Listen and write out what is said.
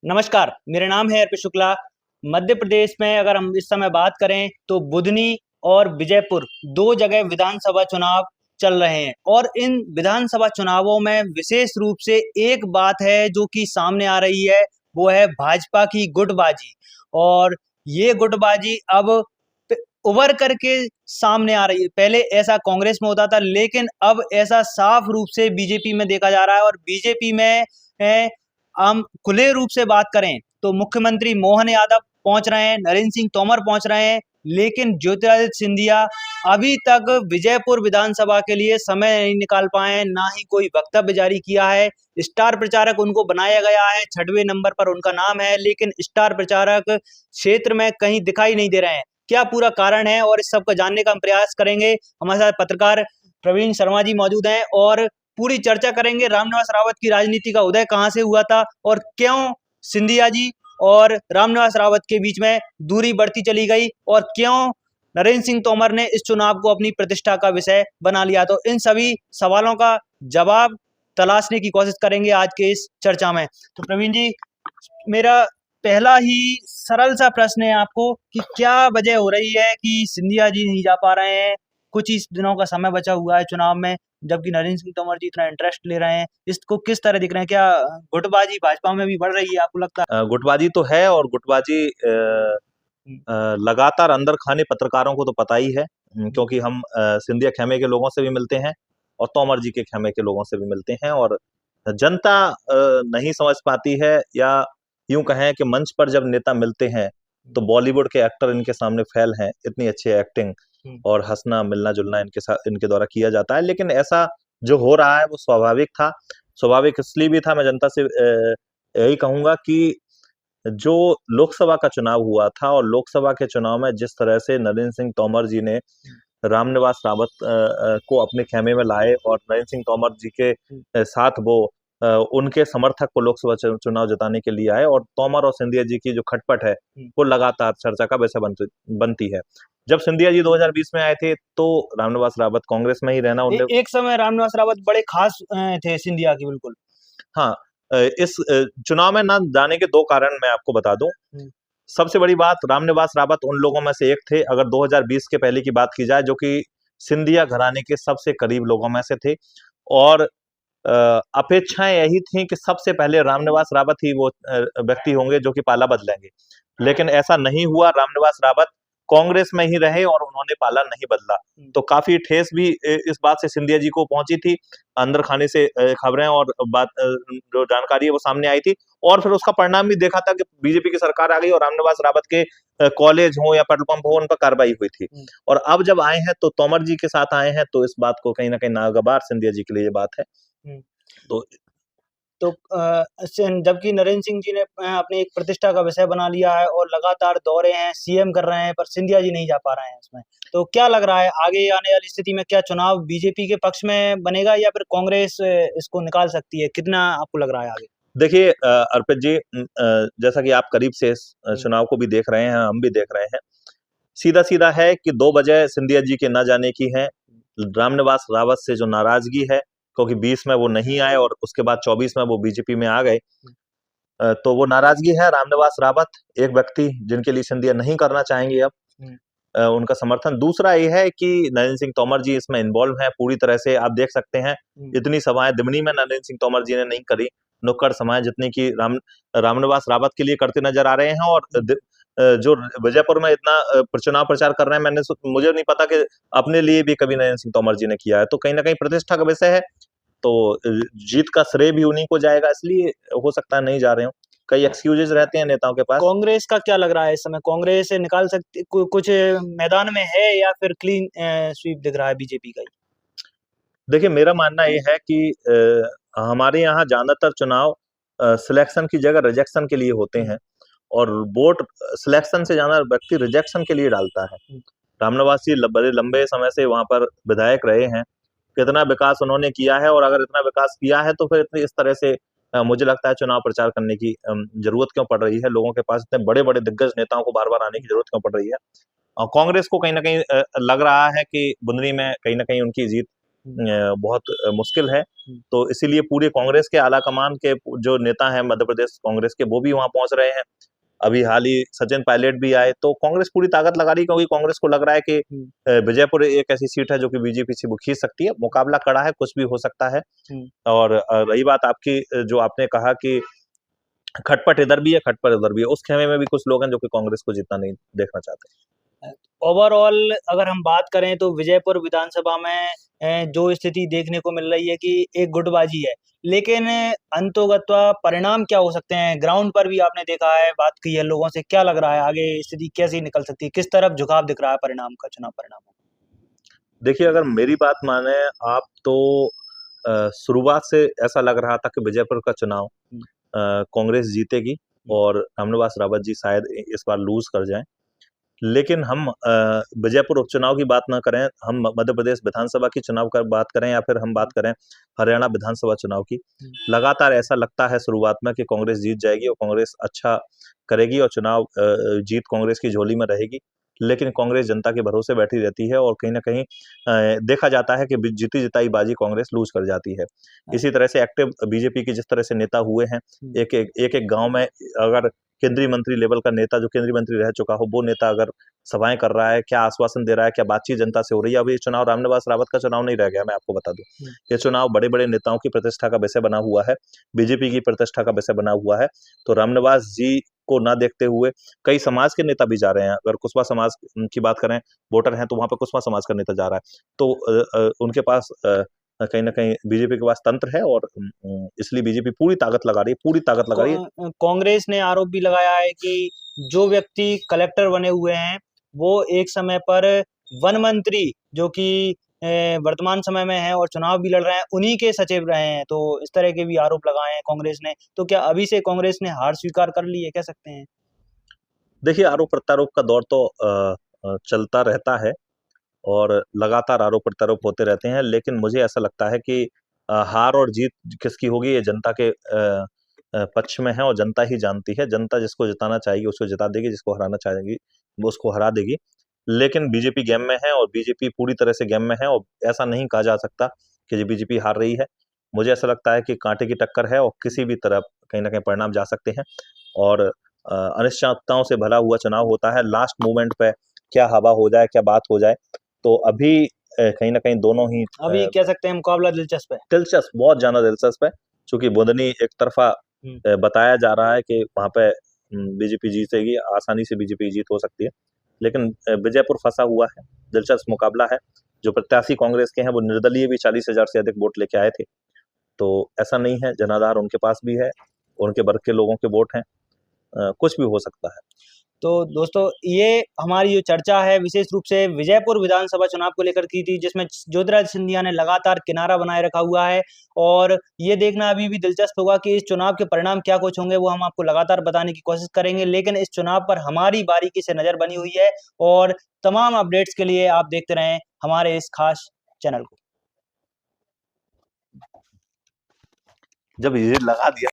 नमस्कार, मेरा नाम है अर्पित शुक्ला। मध्य प्रदेश में अगर हम इस समय बात करें तो बुधनी और विजयपुर 2 जगह विधानसभा चुनाव चल रहे हैं और इन विधानसभा चुनावों में विशेष रूप से एक बात है जो कि सामने आ रही है, वो है भाजपा की गुटबाजी। और ये गुटबाजी अब प उभर कर के सामने आ रही है। पहले ऐसा कांग्रेस में होता था, लेकिन अब ऐसा साफ रूप से बीजेपी में देखा जा रहा है और बीजेपी में है हम खुले रूप से बात करें तो मुख्यमंत्री मोहन यादव पहुंच रहे हैं, नरेंद्र सिंह तोमर पहुंच रहे हैं, लेकिन ज्योतिरादित्य सिंधिया अभी तक विजयपुर विधानसभा के लिए समय नहीं निकाल पाए हैं, ना ही कोई वक्तव्य जारी किया है। स्टार प्रचारक उनको बनाया गया है, 6वें नंबर पर उनका नाम है, लेकिन स्टार प्रचारक क्षेत्र में कहीं दिखाई नहीं दे रहे हैं। क्या पूरा कारण है और इस सब को जानने का हम प्रयास करेंगे। हमारे साथ पत्रकार प्रवीण शर्मा जी मौजूद हैं और पूरी चर्चा करेंगे रामनिवास रावत की राजनीति का उदय कहाँ से हुआ था और क्यों सिंधिया जी और रामनिवास रावत के बीच में दूरी बढ़ती चली गई और क्यों नरेंद्र सिंह तोमर ने इस चुनाव को अपनी प्रतिष्ठा का विषय बना लिया। तो इन सभी सवालों का जवाब तलाशने की कोशिश करेंगे आज के इस चर्चा में। तो प्रवीण जी, मेरा पहला ही सरल सा प्रश्न है आपको कि क्या वजह हो रही है कि सिंधिया जी नहीं जा पा रहे हैं। कुछ ही दिनों का समय बचा हुआ है चुनाव में, जबकि नरेंद्र सिंह तोमर जी इतना इंटरेस्ट ले रहे हैं। इसको किस तरह दिख रहे हैं? क्या गुटबाजी भाजपा में भी बढ़ रही है आपको लगता गुटबाजी तो है और गुटबाजी है? लगातार अंदर खाने पत्रकारों को तो पता ही है, क्योंकि हम सिंधिया खेमे के लोगों से भी मिलते हैं और तोमर जी के खेमे के लोगों से भी मिलते हैं और जनता नहीं समझ पाती है, या यूं कहें कि मंच पर जब नेता मिलते हैं तो बॉलीवुड के एक्टर इनके सामने फेल हैं। इतनी अच्छी एक्टिंग और हंसना मिलना जुलना इनके साथ इनके द्वारा किया जाता है, लेकिन ऐसा जो हो रहा है वो स्वाभाविक था। स्वाभाविक इसलिए भी था, मैं जनता से यही कहूंगा कि जो लोकसभा का चुनाव हुआ था और लोकसभा के चुनाव में जिस तरह से नरेंद्र सिंह तोमर जी ने रामनिवास रावत को अपने खेमे में लाए और नरेंद्र सिंह तोमर जी के साथ वो उनके समर्थक को लोकसभा चुनाव जिताने के लिए आए, और तोमर और सिंधिया जी की जो खटपट है वो लगातार चर्चा का विषय बनती है। जब सिंधिया जी 2020 में आए थे तो रामनिवास रावत कांग्रेस में ही रहना उनने एक समय रामनिवास रावत बड़े खास थे सिंधिया की, बिल्कुल। हाँ, इस चुनाव में ना जाने के दो कारण मैं आपको बता दूं। सबसे बड़ी बात, रामनिवास रावत उन लोगों में से एक थे, अगर 2020 के पहले की बात की जाए, जो कि सिंधिया घराने के सबसे करीब लोगों में से थे और अपेक्षाएं यही थी कि सबसे पहले रामनिवास रावत ही वो व्यक्ति होंगे जो कि पाला बदलेंगे, लेकिन ऐसा नहीं हुआ। रामनिवास रावत कांग्रेस में ही रहे और उन्होंने पाला नहीं बदला। तो काफी ठेस भी इस बात से सिंधिया जी को पहुंची थी, अंदर खाने से खबरें और बात जो जानकारी है वो सामने आई थी, और फिर उसका परिणाम भी देखा था कि बीजेपी की सरकार आ गई और रामनिवास रावत के कॉलेज हो या पेट्रोल पंप हो, उन पर कार्रवाई हुई थी। और अब जब आए हैं तो तोमर जी के साथ आए हैं, तो इस बात को कहीं ना कहीं नागवार सिंधिया जी के लिए ये बात है। तो तो जबकि नरेंद्र सिंह जी ने अपनी एक प्रतिष्ठा का विषय बना लिया है और लगातार दौरे हैं, सीएम कर रहे हैं, पर सिंधिया जी नहीं जा पा रहे हैं इसमें। तो क्या लग रहा है आगे आने वाली स्थिति में, क्या चुनाव बीजेपी के पक्ष में बनेगा या फिर कांग्रेस इसको निकाल सकती है? कितना आपको लग रहा है आगे? देखिए अर्पित जी, जैसा कि आप करीब से इस चुनाव को भी देख रहे हैं, हम भी देख रहे हैं, सीधा सीधा है कि दो वजह सिंधिया जी के न जाने की है। रामनिवास रावत से जो नाराजगी है, क्योंकि 20 में वो नहीं आए और उसके बाद 24 में वो बीजेपी में आ गए, तो वो नाराजगी है। रामनिवास रावत एक व्यक्ति जिनके लिए सिंधिया नहीं करना चाहेंगे अब उनका समर्थन। दूसरा ये है कि नरेंद्र सिंह तोमर जी इसमें इन्वॉल्व हैं पूरी तरह से। आप देख सकते हैं इतनी सभाएं दिमनी में नरेंद्र सिंह तोमर जी ने नहीं करी, नुक्कड़ सभाएं जितनी की रामनिवास रावत के लिए करते नजर आ रहे हैं। और जो विजयपुर में इतना चुनाव प्रचार कर रहे हैं, मुझे नहीं पता कि अपने लिए भी कभी नरेंद्र सिंह तोमर जी ने किया है। तो कहीं ना कहीं प्रतिष्ठा का विषय है, तो जीत का श्रेय भी उन्हीं को जाएगा, इसलिए हो सकता है नहीं जा रहे हो। कई एक्सक्यूजेज रहते हैं नेताओं के पास। कांग्रेस का क्या लग रहा है इस समय? कांग्रेस से निकाल सकती कुछ मैदान में है या फिर क्लीन स्वीप दिख रहा है बीजेपी का ही? देखिए, मेरा मानना ये है कि हमारे यहाँ ज्यादातर चुनाव सिलेक्शन की जगह रिजेक्शन के लिए होते हैं, और वोट सिलेक्शन से ज्यादा व्यक्ति रिजेक्शन के लिए डालता है। रामनिवास जी बड़े लंबे समय से वहां पर विधायक रहे हैं, कितना विकास उन्होंने किया है, और अगर इतना विकास किया है तो फिर इतनी इस तरह से मुझे लगता है चुनाव प्रचार करने की जरूरत क्यों पड़ रही है। लोगों के पास इतने बड़े बड़े दिग्गज नेताओं को बार बार आने की जरूरत क्यों पड़ रही है। और कांग्रेस को कहीं ना कहीं लग रहा है कि बुंदरी में कहीं ना कहीं उनकी जीत बहुत मुश्किल है। तो इसीलिए पूरे कांग्रेस के आला कमान के जो नेता हैं मध्य प्रदेश कांग्रेस के, वो भी वहां पहुंच रहे हैं। अभी हाल ही सचिन पायलट भी आए, तो कांग्रेस पूरी ताकत लगा रही, क्योंकि कांग्रेस को लग रहा है कि विजयपुर एक ऐसी सीट है जो कि बीजेपी से वो खींच सकती है। मुकाबला कड़ा है, कुछ भी हो सकता है। और रही बात आपकी, जो आपने कहा कि खटपट इधर भी है, खटपट उधर भी है, उस खेमे में भी कुछ लोग हैं जो कि कांग्रेस को जितना नहीं देखना चाहते। ओवरऑल अगर हम बात करें तो विजयपुर विधानसभा में जो स्थिति देखने को मिल रही है कि एक गुटबाजी है, लेकिन अंतोगत्वा परिणाम क्या हो सकते हैं? ग्राउंड पर भी आपने देखा है, बात की है लोगों से, क्या लग रहा है आगे स्थिति कैसी निकल सकती है? किस तरफ झुकाव दिख रहा है परिणाम का, चुनाव परिणाम? देखिए, अगर मेरी बात माने आप तो शुरुआत से ऐसा लग रहा था कि विजयपुर का चुनाव कांग्रेस जीतेगी और रामनिवास रावत जी शायद इस बार लूज कर जाएं। लेकिन हम विजयपुर उपचुनाव की बात ना करें, हम मध्य प्रदेश विधानसभा की चुनाव का बात करें या फिर हम बात करें हरियाणा विधानसभा चुनाव की, लगातार ऐसा लगता है शुरुआत में कि कांग्रेस जीत जाएगी और कांग्रेस अच्छा करेगी और चुनाव जीत कांग्रेस की झोली में रहेगी। लेकिन कांग्रेस जनता के भरोसे बैठी रहती है और कहीं ना कहीं देखा जाता है कि जीती जिताई बाजी कांग्रेस लूज कर जाती है। इसी तरह से एक्टिव बीजेपी के जिस तरह से नेता हुए हैं, एक गांव में अगर केंद्रीय मंत्री लेवल का नेता, जो केंद्रीय मंत्री रह चुका हो, वो नेता अगर सभाएं कर रहा है, क्या आश्वासन दे रहा है, क्या बातचीत जनता से हो रही है। अब ये चुनाव रामनिवास रावत का चुनाव नहीं रह गया, मैं आपको बता दूं। ये चुनाव बड़े बड़े नेताओं की प्रतिष्ठा का विषय बना हुआ है, बीजेपी की प्रतिष्ठा का विषय बना हुआ है। तो रामनिवास जी को ना देखते हुए कई समाज के नेता भी जा रहे हैं। अगर कुशवा समाज की बात करें, वोटर हैं, तो वहां पर कुशवा समाज का नेता जा रहा है। तो उनके पास कहीं ना कहीं बीजेपी के पास तंत्र है और इसलिए बीजेपी पूरी ताकत लगा रही है, पूरी ताकत लगा रही है। कांग्रेस ने आरोप भी लगाया है कि जो व्यक्ति कलेक्टर बने हुए हैं वो एक समय पर वन मंत्री, जो कि वर्तमान समय में है और चुनाव भी लड़ रहे हैं, उन्हीं के सचिव रहे हैं। तो इस तरह के भी आरोप लगाए हैं कांग्रेस ने। तो क्या अभी से कांग्रेस ने हार स्वीकार कर ली है, कह सकते हैं? देखिए, आरोप प्रत्यारोप का दौर तो चलता रहता है और लगातार आरोप प्रत्यारोप होते रहते हैं, लेकिन मुझे ऐसा लगता है कि हार और जीत किसकी होगी ये जनता के पक्ष में है और जनता ही जानती है। जनता जिसको जिताना चाहेगी उसको जिता देगी, जिसको हराना चाहेगी वो उसको हरा देगी। लेकिन बीजेपी गेम में है और बीजेपी पूरी तरह से गेम में है और ऐसा नहीं कहा जा सकता कि बीजेपी हार रही है। मुझे ऐसा लगता है कि कांटे की टक्कर है और किसी भी तरफ कहीं ना कहीं परिणाम जा सकते हैं और अनिश्चितताओं से भरा हुआ चुनाव होता है। लास्ट मोमेंट पे क्या हवा हो जाए, क्या बात हो जाए। तो अभी कहीं ना कहीं दोनों ही अभी कह सकते हैं मुकाबला दिलचस्प है। दिलचस्प, बहुत ज्यादा दिलचस्प है, क्योंकि बुंदनी एक तरफा बताया जा रहा है कि वहां पे बीजेपी जीतेगी, आसानी से बीजेपी जीत हो सकती है। लेकिन विजयपुर फंसा हुआ है, दिलचस्प मुकाबला है। जो प्रत्याशी कांग्रेस के हैं वो निर्दलीय भी 40,000 से अधिक वोट लेके आए थे। तो ऐसा नहीं है, जनाधार उनके पास भी है, उनके वर्ग के लोगों के वोट हैं, कुछ भी हो सकता है। तो दोस्तों, ये हमारी जो चर्चा है विशेष रूप से विजयपुर विधानसभा चुनाव को लेकर की थी, जिसमें ज्योतिरादित्य सिंधिया ने लगातार किनारा बनाए रखा हुआ है। और ये देखना अभी भी दिलचस्प होगा कि इस चुनाव के परिणाम क्या कुछ होंगे, वो हम आपको लगातार बताने की कोशिश करेंगे। लेकिन इस चुनाव पर हमारी बारीकी से नजर बनी हुई है और तमाम अपडेट्स के लिए आप देखते रहें हमारे इस खास चैनल को। जब ये लगा दिया